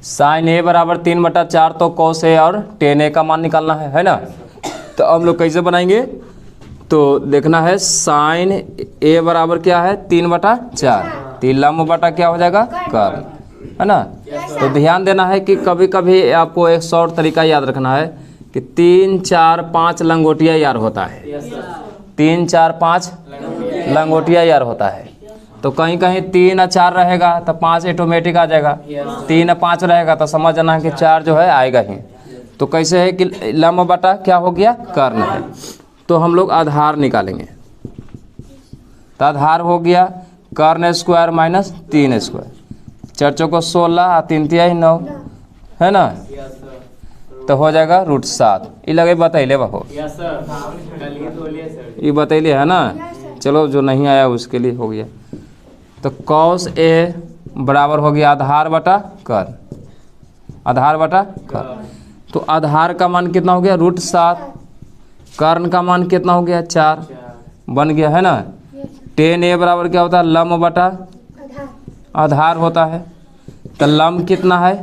Sign ए बराबर 3/4 तो cos A और टेन ए का मान निकालना है ना। तो हम लोग कैसे बनाएंगे, तो देखना है साइन ए बराबर क्या है 3/4, 3 लम्ब बटा क्या हो जाएगा कर्ण, है ना। तो ध्यान देना है कि कभी कभी आपको एक शॉर्ट तरीका याद रखना है कि 3 4 5 लंगोटिया यार होता है, 3 4 5 लंगोटिया यार होता है। तो कहीं कहीं 3 और 4 रहेगा तो 5 ऑटोमेटिक आ जाएगा, 3 और 5 रहेगा तो समझ जाना कि 4 जो है आएगा ही। तो कैसे है कि लम्ब बटा क्या हो गया कर्ण है। तो हम लोग आधार निकालेंगे, तो आधार हो गया कर्ण स्क्वायर माइनस 3 स्क्वायर, 4 चौको 16 और 3 तिहाई 9, है ना। तो हो जाएगा √7। ये लगे बतैले बहो, ये बतैले है ना। चलो जो नहीं आया उसके लिए हो गया। तो कॉस ए बराबर हो गया आधार बटा कर्ण, आधार बटा कर्ण। तो आधार का मान कितना हो गया √7, कर्ण का मान कितना हो गया 4 बन गया, है ना। टेन ए बराबर क्या होता है लम्ब बटा आधार होता है। तो लम्ब कितना है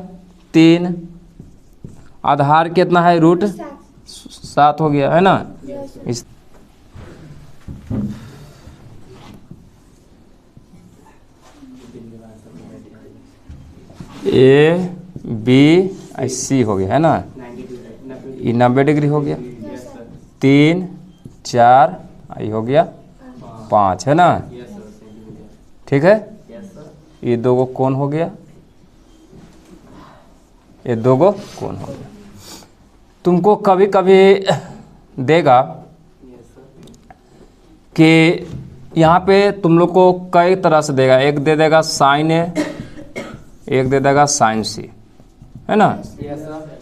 3, आधार कितना है √7 हो गया, है ना। इस ए बी सी हो गया, है ना। ये 90 डिग्री हो गया, 3 4 ये हो गया 5, है ना। ठीक है, ये 2 गो कोण हो गया, ये 2 गो कोण हो गया। तुमको कभी कभी देगा कि यहाँ पे तुम लोग को कई तरह से देगा, एक दे देगा साइन ए, एक दे देगा साइन सी, है ना।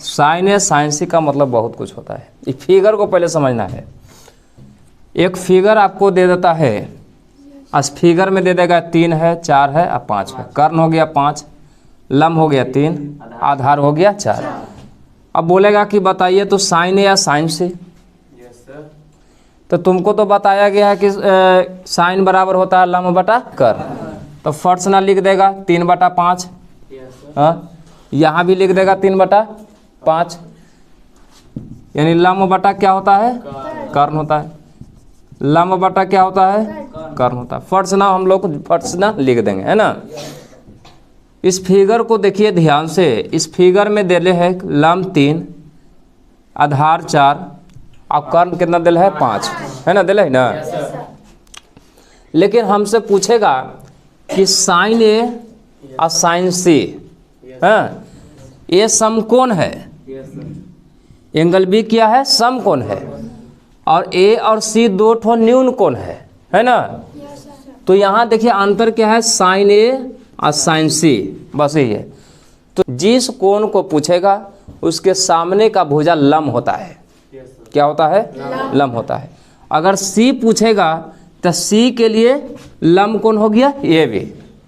साइन ए साइन सी का मतलब बहुत कुछ होता है। इस फिगर को पहले समझना है। एक फिगर आपको दे देता है, इस फिगर में दे देगा 3 है 4 है और 5 है। कर्ण हो गया 5, लम्ब हो गया 3, आधार हो गया 4। अब बोलेगा कि बताइए तो साइन ए या साइन सी। तो तुमको तो बताया गया है कि साइन बराबर होता है लम्ब बटा कर्ण। तो फर्स्ट ना लिख देगा 3/5, हाँ यहाँ भी लिख देगा 3/5, यानी लम्ब बटा क्या होता है कर्ण होता है, लम्ब बटा क्या होता है कर्ण होता है। फर्स्ट ना हम लोग फर्स्ट ना लिख देंगे, है ना। इस फिगर को देखिए ध्यान से, इस फिगर में दिले है लम्ब 3, आधार 4 और कर्ण कितना दिल है 5, है ना, दिले है ना। लेकिन हमसे पूछेगा कि साइन ए और साइन सी, हाँ ये समकोण है, एंगल बी क्या है समकोण है, और ए और सी 2 ठो न्यून कोण है ना। तो यहाँ देखिए अंतर क्या है साइन ए और साइन सी, बस यही है। तो जिस कोण को पूछेगा उसके सामने का भुजा लम्ब होता है, क्या होता है लम्ब होता है। अगर सी पूछेगा तो सी के लिए लम्ब कौन हो गया ए बी,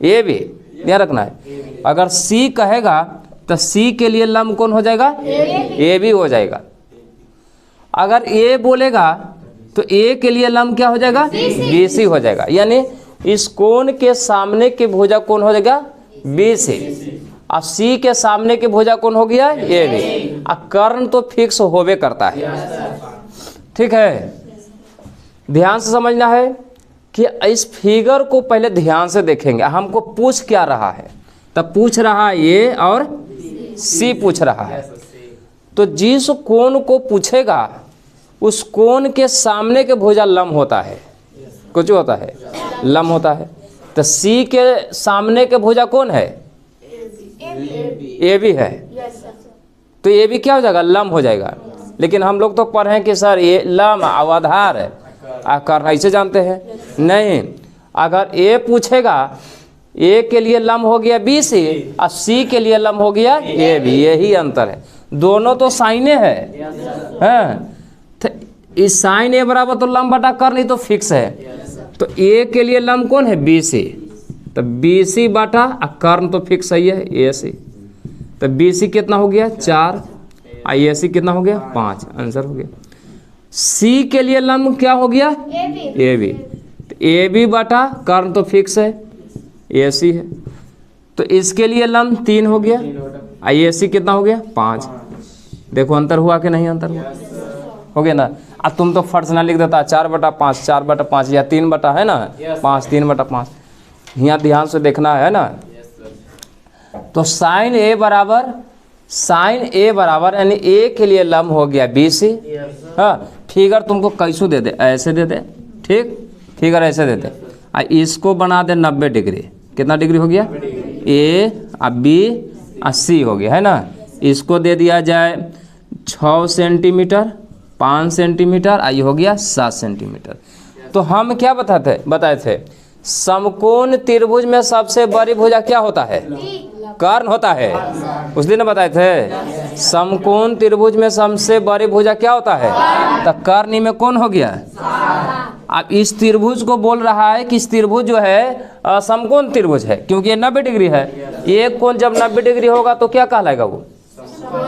ए बी ध्यान रखना है। अगर सी कहेगा तो सी के लिए लम्ब कौन हो जाएगा ए बी हो जाएगा। अगर ए बोलेगा तो ए के लिए लम्ब क्या हो जाएगा बी सी हो जाएगा। यानी इस कोण के सामने के भुजा कौन हो जाएगा बी सी, और सी के सामने के भुजा कौन हो गया ए बी। और कर्ण तो फिक्स होवे करता है, ठीक है। ध्यान से समझना है कि इस फिगर को पहले ध्यान से देखेंगे। हमको पूछ क्या रहा है, तब पूछ रहा है ए और सी पूछ रहा है। तो जिस कोण को पूछेगा उस कोण के सामने के भुजा लम्ब होता है, कुछ होता है लम्ब होता है। तो सी के सामने के भुजा कौन है ए बी है, तो ए बी क्या हो जाएगा लम्ब हो जाएगा। लेकिन हम लोग तो पढ़े कि सर ये लम्ब आधार है, कर्ण ऐसे जानते हैं नहीं। अगर ए पूछेगा ए के लिए लम्ब हो गया बी सी और सी के लिए लम्ब हो गया ए बी, यही अंतर है। दोनों तो साइने है, तो इस साइन ए बराबर तो लम्ब बटा कर्ण ही तो फिक्स है। तो ए के लिए लम्ब कौन है बी सी, तो बी सी बटा कर्ण तो फिक्स ही है ए सी। तो बी सी कितना हो गया 4 और ए सी कितना हो गया 5, आंसर हो गया। सी के लिए लम्ब क्या हो गया ए बी, तो ए बी बटा कर्ण तो फिक्स है ए सी है। तो इसके लिए लम्ब 3 हो गया, AC कितना हो गया 5। देखो अंतर हुआ कि नहीं, अंतर हुआ, हो गया ना। अब तुम तो फर्ज ना लिख देता 4/5, 4/5 या 3 है ना 5, 3/5। यहाँ ध्यान से देखना है ना। तो साइन ए बराबर यानी ए के लिए लंब हो गया BC। हाँ, फिगर तुमको कैसू दे दे, ऐसे दे दे, ठीक, फिगर ऐसे दे दे। इसको बना दे 90 डिग्री, कितना डिग्री हो गया, A और B और C हो गया, है ना। इसको दे दिया जाए 6 सेंटीमीटर, 5 सेंटीमीटर, आई हो गया 7 सेंटीमीटर। तो हम क्या बताए थे, समकोण त्रिभुज में सबसे बड़ी भुजा क्या होता है, कर्ण होता है। उस दिन बताए थे समकोण त्रिभुज में सबसे बड़ी भुजा क्या होता है, तो कर्ण में कौन हो गया। अब इस त्रिभुज को बोल रहा है कि इस त्रिभुज जो है समकोण त्रिभुज है, क्योंकि ये 90 डिग्री है। एक कोण जब 90 डिग्री होगा तो क्या कहलाएगा, वो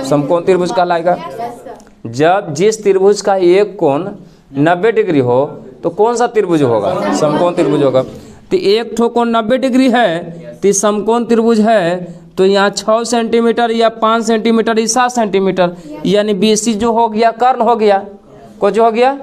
समकोण त्रिभुज कहलाएगा। जब जिस त्रिभुज का एक कोण 90 डिग्री हो तो कौन सा त्रिभुज होगा, समकोण त्रिभुज होगा। तो एक ठो कोण 90 डिग्री है तो समकोण त्रिभुज है, तो यहाँ 6 सेंटीमीटर या 5 सेंटीमीटर या 7 सेंटीमीटर, यानी BC जो हो गया कर्ण हो गया, को जो हो गया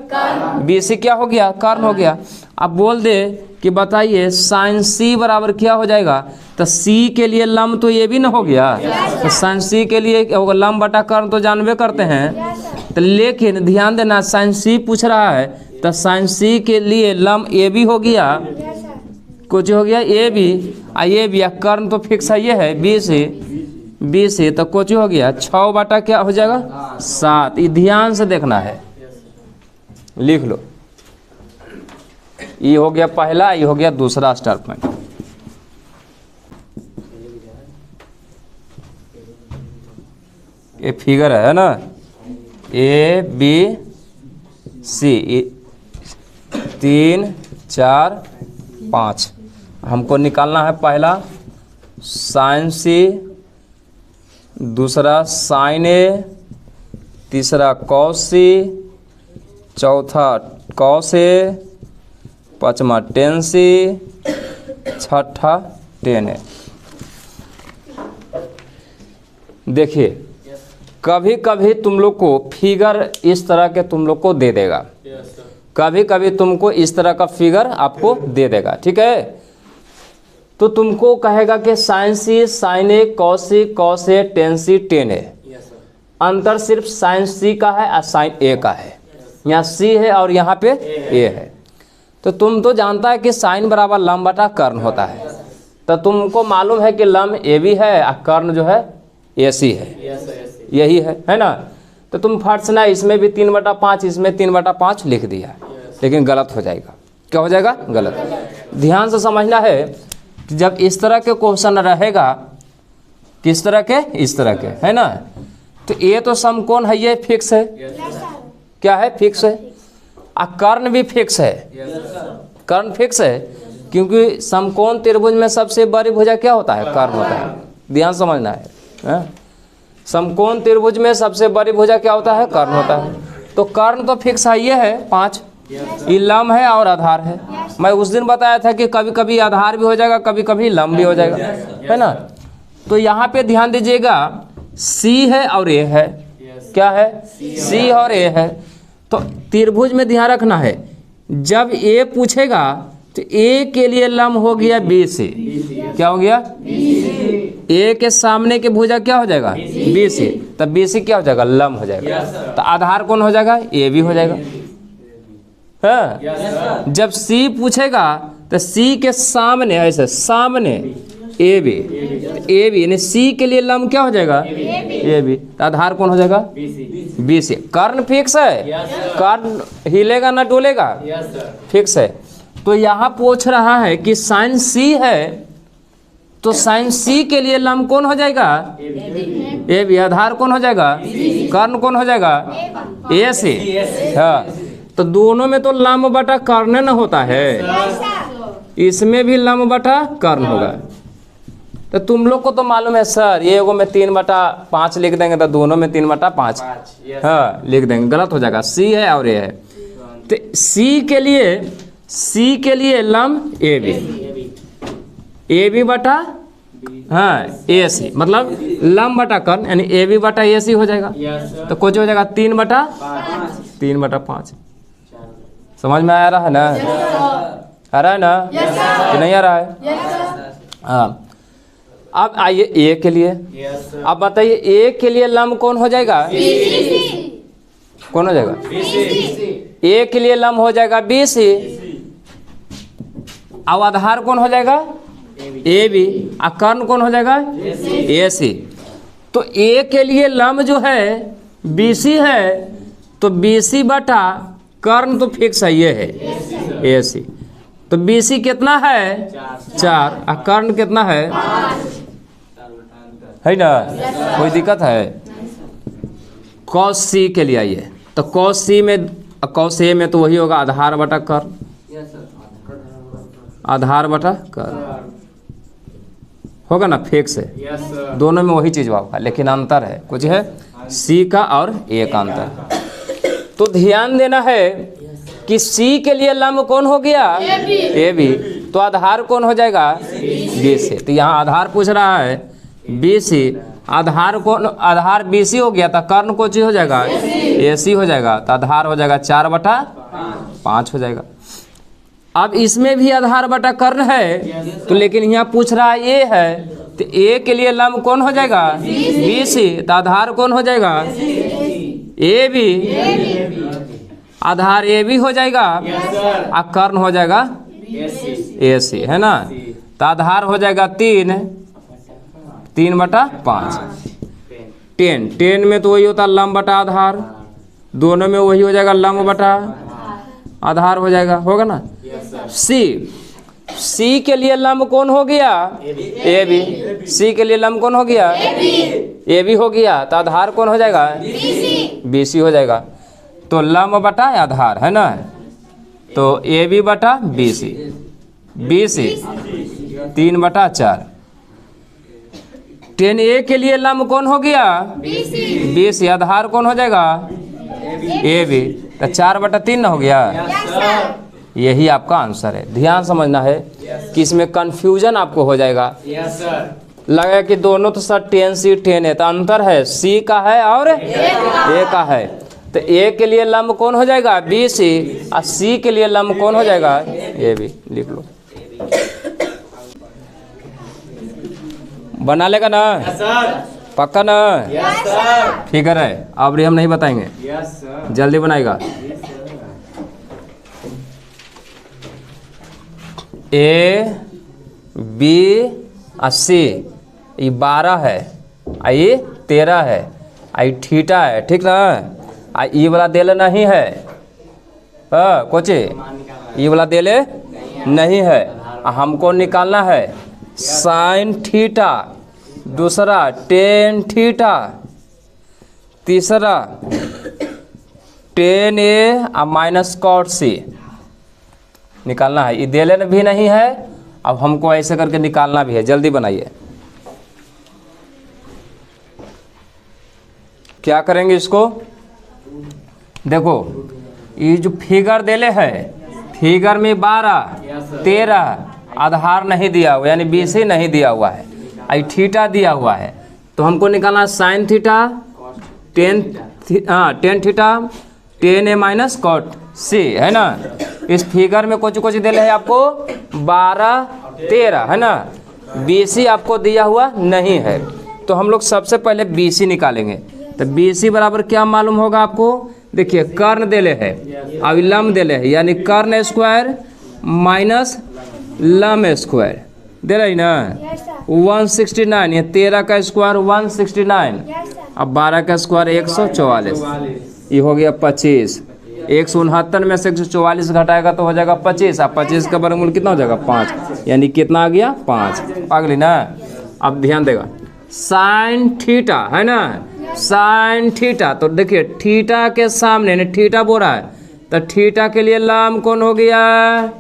BC क्या हो गया, कर्ण हो गया। अब बोल दे कि बताइए साइन C बराबर क्या हो जाएगा, तो C के लिए लंब तो ये भी ना हो गया, तो साइन C के लिए लंब बटा कर्ण तो जानबे करते हैं। तो लेकिन ध्यान देना साइन C पूछ रहा है, तो साइन C के लिए लंब AB हो गया, कुछ हो गया AB, ये भी कर्ण तो फिक्स है, ये है BC, तो कुछ हो गया 6 बटा क्या हो जाएगा 7। ये ध्यान से देखना है, लिख लो। ये हो गया पहला, ये हो गया दूसरा स्टार पॉइंट। ये फिगर है ना ABC 3, 4, 5। हमको निकालना है पहला साइन C, दूसरा साइन A, तीसरा कॉस C, चौथा कॉस A, पांचवा टेन C, छठा टेन A। देखिए कभी कभी तुम लोग को फिगर इस तरह के तुम लोग को दे देगा, कभी कभी तुमको इस तरह का फिगर आपको दे देगा, ठीक है। तो तुमको कहेगा कि sine C, sine A, cos C, cos A, tan C, tan A। अंतर सिर्फ साइन C का है और साइन A का है। यहाँ C है और यहाँ पे A है। तो तुम तो जानता है कि साइन बराबर लंब बटा कर्ण होता है, तो तुमको मालूम है कि लंब AB है और कर्ण जो है AC है, यही है ना। तो तुम फट से ना इसमें भी 3/5, इसमें 3/5 लिख दिया, लेकिन गलत हो जाएगा। क्या हो जाएगा, गलत। ध्यान से समझना है कि जब इस तरह के क्वेश्चन रहेगा, किस तरह के, इस तरह के, है ना, तो ये तो समकोण है, ये फिक्स है, क्या है, फिक्स है। और कर्ण भी फिक्स है, कर्ण फिक्स है, क्योंकि समकोण त्रिभुज में सबसे बड़ी भुजा क्या होता है, कर्ण होता है। ध्यान समझना है, समकोण त्रिभुज में सबसे बड़ी भुजा क्या होता है, कर्ण होता है। तो कर्ण तो फिक्स है, ये है 5, ये लंब है और आधार है। मैं उस दिन बताया था कि कभी कभी आधार भी हो जाएगा, कभी कभी लंब भी हो जाएगा, है ना। तो यहाँ पे ध्यान दीजिएगा C है और A है, क्या है, C और A है। तो त्रिभुज में ध्यान रखना है, जब A पूछेगा तो A के लिए लंब हो गया BC, क्या हो गया, A के सामने के भुजा क्या हो जाएगा, BC, तब BC क्या हो जाएगा, लंब हो जाएगा। तो आधार कौन हो जाएगा, AB हो जाएगा, है। जब C पूछेगा तो C के सामने, ऐसे सामने AB यानी C के लिए लंब क्या हो जाएगा, AB, तो आधार कौन हो जाएगा, BC। कर्ण फिक्स है, कर्ण हिलेगा ना डोलेगा, फिक्स है। तो यहाँ पूछ रहा है कि साइन C है, तो साइन C के लिए लंब कौन हो जाएगा, AB। आधार कौन हो जाएगा, कर्ण कौन हो जाएगा, AC। हाँ, तो दोनों में तो लंब बटा कर्ण न होता है, इसमें भी लंब बटा कर्ण होगा। तो तुम लोग को तो मालूम है सर, ये एगो में 3/5 लिख देंगे तो दोनों में 3/5, हाँ लिख देंगे, गलत हो जाएगा। C है और A है, तो C के लिए लंब AB बटा हाँ ए सी, मतलब लंब बटा कर्ण यानी ए बी बटा ए सी हो जाएगा। तो कुछ हो जाएगा 3/5। समझ में आ रहा है ना? आ रहा है ना? कि नहीं आ रहा है? हाँ। अब आइए ए के लिए। अब बताइए ए के लिए लंब कौन हो जाएगा? कौन हो जाएगा? ए के लिए लंब हो जाएगा बी सी। अब आधार कौन हो जाएगा? A B. और कर्ण कौन हो जाएगा? ए सी। तो ए के लिए लंब जो है बी सी है, तो बी सी बटा कर्ण तो फिक्स है, ये है ए सी। तो बी सी कितना है? 4। और कर्ण कितना है ना? कोई दिक्कत है? कॉस सी के लिए आइए। तो कॉस सी में, कॉस ए में तो वही होगा आधार बटा कर्ण, आधार बटा कर्ण होगा ना, फिक्स है। दोनों में वही चीज होगा, लेकिन अंतर है, कुछ है सी का और ए का अंतर। तो ध्यान देना है कि सी के लिए लंब कौन हो गया? A B. तो आधार कौन हो जाएगा? B C. तो यहाँ आधार पूछ रहा है बी सी, आधार कौन? आधार बी सी हो गया, तो कर्ण कौन चीज हो जाएगा? ए सी हो जाएगा। तो आधार हो जाएगा 4/5 हो जाएगा। अब इसमें भी आधार बटा कर्ण है, तो लेकिन यहाँ पूछ रहा है ए है, तो ए के लिए लंब कौन हो जाएगा? B C. तो आधार कौन हो जाएगा? A B. Aadhaar A B हो जाएगा और कर्ण हो जाएगा ए सी, है ना? तो आधार हो जाएगा 3/5। 10 में तो वही होता लंब बटा आधार, दोनों में वही हो जाएगा लंब बटा आधार हो जाएगा, होगा ना? सी के लिए लंब कौन हो गया? A B. सी के लिए लंब कौन हो गया? ए बी हो गया। तो आधार कौन हो जाएगा? बी सी हो जाएगा। तो लंब बटा आधार, है ना? तो ए बी बटा बी सी, 3/4। 10 ए के लिए लंब कौन हो गया? B C. आधार कौन हो जाएगा? A B. तो 4/3 ना हो गया? यही आपका आंसर है। ध्यान समझना है कि इसमें कंफ्यूजन आपको हो जाएगा। लगा कि दोनों तो सर 10 सी 10 है, तो अंतर है सी का है और ए का है। तो ए के लिए लंब कौन हो जाएगा? B C. और सी के लिए लंब कौन हो जाएगा? A B. लिख लो, बना लेगा ना? पक्का ना? फिगर है, अब हम नहीं बताएंगे, जल्दी बनाएगा। ए बी और सी, ये 12 है, ये 13 है, ये थीटा है, ठीक ना? ये वाला देले नहीं है, कोचे ये वाला देले नहीं है। हमको निकालना है साइन थीटा, दूसरा टेन थीटा, तीसरा टेन ए और माइनस कॉट सी निकालना है। ये देले भी नहीं है, अब हमको ऐसे करके निकालना भी है। जल्दी बनाइए। क्या करेंगे इसको? देखो ये जो फिगर देले है, फिगर में 12 13 आधार नहीं दिया हुआ, यानी बीसी नहीं दिया हुआ है, आई थीटा दिया हुआ है। तो हमको निकालना sine theta, tan theta, tan A minus cot C, है ना? इस फिगर में कुछ दे रहे हैं आपको 12 13, है ना? बीसी आपको दिया हुआ नहीं है, तो हम लोग सबसे पहले बीसी निकालेंगे। तो बीसी बराबर क्या मालूम होगा आपको? देखिए कर्ण देले है, अब लंब देले है, यानी कर्ण स्क्वायर माइनस लंब स्क्वायर दे रही ना। 169, ये 13 का स्क्वायर 169, अब 12 का स्क्वायर 144, ये हो गया 25। 169 में से 144 घटाएगा तो हो जाएगा 25, अब 25 का वर्गमूल कितना हो जाएगा? 5, यानी कितना आ गया? 5। अगली ना, अब ध्यान देगा साइन थीटा, है ना? साइन थीटा, तो देखिए थीटा के सामने ने थीटा बोल रहा है, तो थीटा के लिए लंब कौन हो गया?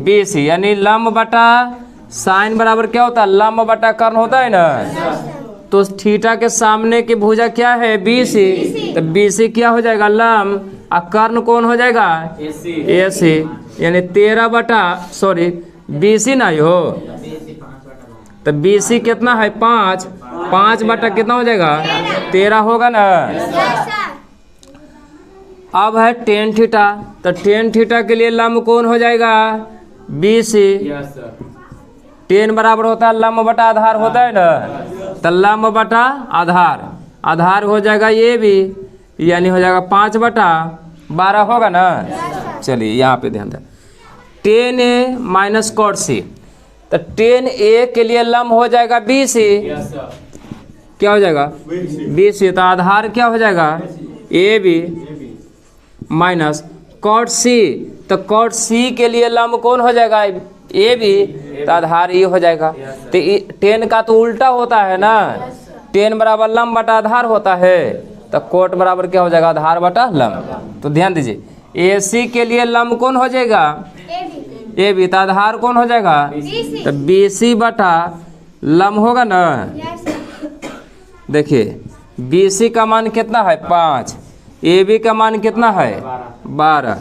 बीसी, यानी लंब बटा साइन बराबर क्या होता है? लंब बटा कर्ण होता है ना। तो थीटा के सामने की भुजा क्या है? बीसी, तो बीसी क्या हो जाएगा? लंब, और कर्ण कौन हो जाएगा? एसी, यानी 13 BC ना हो, तो BC कितना है 5, 5 बटा कितना हो जाएगा 13 होगा ना। अब है टेन थीटा, तो टेन थीटा के लिए लंब कौन हो जाएगा BC। टेन बराबर होता है लंब बटा आधार होता है ना, तो लंब बटा आधार, आधार हो जाएगा ये भी, यानी हो जाएगा 5 बटा 12 होगा ना। चलिए यहाँ पे ध्यान दें, टेन ए माइनस कॉट सी, तो टेन ए के लिए लंब हो जाएगा BC, क्या हो जाएगा BC, तो आधार क्या हो जाएगा AB माइनस कॉट सी, तो कॉट सी के लिए लंब कौन हो जाएगा AB, तो आधार ये हो जाएगा। तो टेन का तो उल्टा होता है ना, टेन बराबर लंब बटा आधार होता है, तो कोट बराबर क्या हो जाएगा आधार बटा लंब। तो ध्यान दीजिए AC के लिए लंब कौन हो जाएगा AB, तो आधार कौन हो जाएगा तो BC बटा लंब होगा ना। देखिए BC का मान कितना है 5, AB का मान कितना है 12,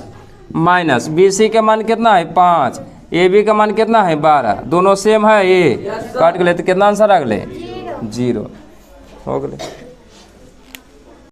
माइनस BC का मान कितना है 5, AB का मान कितना है 12, दोनों सेम है, ये काट के ले तो कितना आंसर आ गए 0 हो गए।